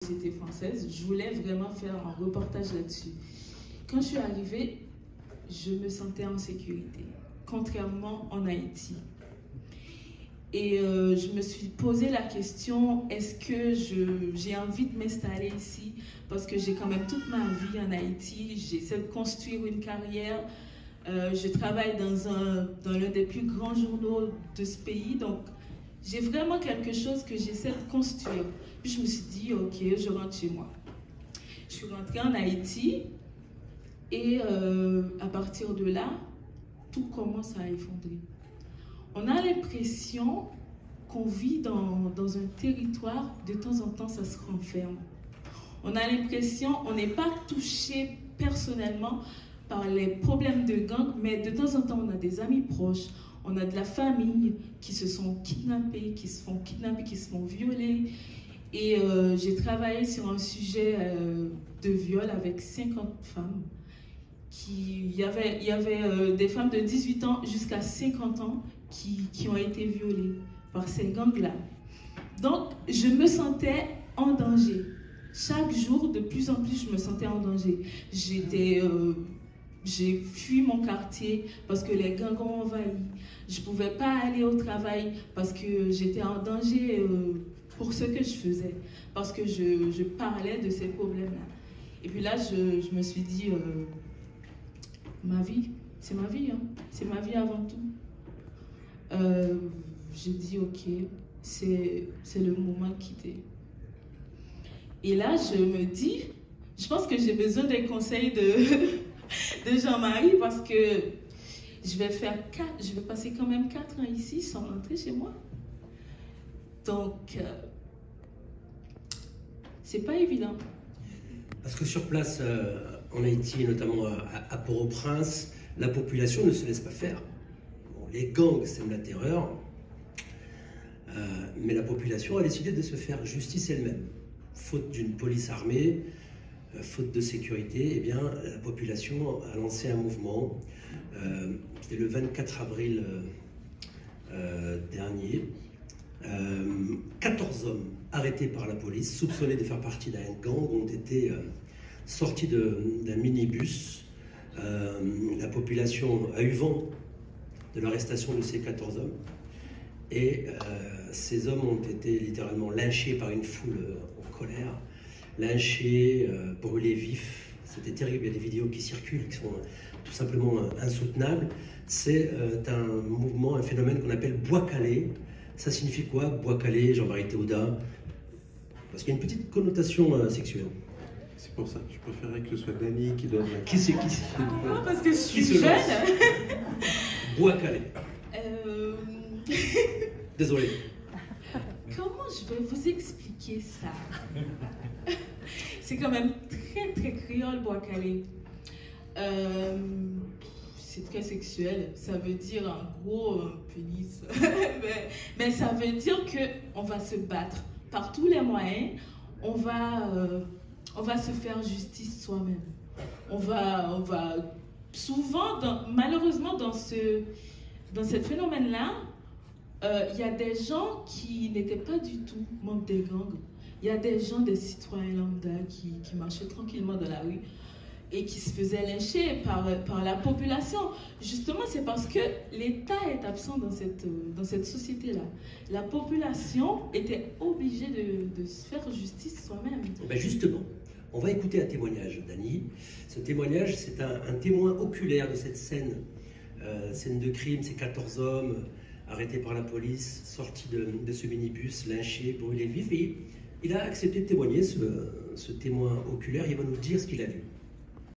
société française. Je voulais vraiment faire un reportage là-dessus. Quand je suis arrivée, je me sentais en sécurité, contrairement en Haïti. Et je me suis posé la question, est-ce que j'ai envie de m'installer ici? Parce que j'ai quand même toute ma vie en Haïti, j'essaie de construire une carrière. Je travaille dans l'un des plus grands journaux de ce pays, donc j'ai vraiment quelque chose que j'essaie de construire. Puis je me suis dit, ok, je rentre chez moi. Je suis rentrée en Haïti et à partir de là, tout commence à effondrer. On a l'impression qu'on vit dans un territoire, de temps en temps, ça se renferme. On a l'impression, on n'est pas touché personnellement par les problèmes de gang, mais de temps en temps, on a des amis proches, on a de la famille qui se sont kidnappés, qui se font kidnapper, qui se font violer. Et j'ai travaillé sur un sujet de viol avec 50 femmes. Il y avait des femmes de 18 ans jusqu'à 50 ans qui ont été violées par ces gangs-là. Donc, je me sentais en danger. Chaque jour, de plus en plus, je me sentais en danger. J'ai fui mon quartier parce que les gangs ont envahi. Je ne pouvais pas aller au travail parce que j'étais en danger pour ce que je faisais, parce que je parlais de ces problèmes-là. Et puis là, je me suis dit, ma vie, c'est ma vie, hein. C'est ma vie avant tout. J'ai dit, ok, c'est le moment de quitter. Et là, je me dis, je pense que j'ai besoin des conseils de Jean-Marie parce que je vais passer quand même 4 ans ici sans rentrer chez moi. Donc, c'est pas évident. Parce que sur place, en Haïti, notamment à Port-au-Prince, la population ne se laisse pas faire. Bon, les gangs sèment la terreur, mais la population a décidé de se faire justice elle-même. Faute d'une police armée, faute de sécurité, eh bien, la population a lancé un mouvement. C'était le 24 avril dernier. 14 hommes arrêtés par la police, soupçonnés de faire partie d'un gang, ont été sortis d'un minibus. La population a eu vent de l'arrestation de ces 14 hommes. Et ces hommes ont été littéralement lynchés par une foule en colère, lynchés, brûlés vifs. C'était terrible, il y a des vidéos qui circulent, qui sont tout simplement insoutenables. C'est un mouvement, un phénomène qu'on appelle bois calé. Ça signifie quoi, bois calé, Jean-Marie Théodat? Parce qu'il y a une petite connotation sexuelle. C'est pour ça que je préférerais que ce soit Dany qui donne la... Qui c'est Ah, parce que je suis jeune. Bois calé. Désolé. Comment je vais vous expliquer ça? C'est quand même très très créole, bois calé. C'est très sexuel. Ça veut dire en gros pénis. mais ça veut dire qu'on va se battre par tous les moyens. On va se faire justice soi-même. On va souvent, malheureusement, dans ce phénomène-là, il y a des gens qui n'étaient pas du tout membres des gangs. Il y a des gens, des citoyens lambda qui marchaient tranquillement dans la rue et qui se faisaient lyncher par la population. Justement, c'est parce que l'État est absent dans cette société-là. La population était obligée de se faire justice soi-même. Ben justement, on va écouter un témoignage, Dany. Ce témoignage, c'est un témoin oculaire de cette scène de crime, ces 14 hommes arrêtés par la police, sortis de ce minibus, lynchés, brûlés vifs. Et il a accepté de témoigner, ce témoin oculaire. Il va nous dire ce qu'il a vu.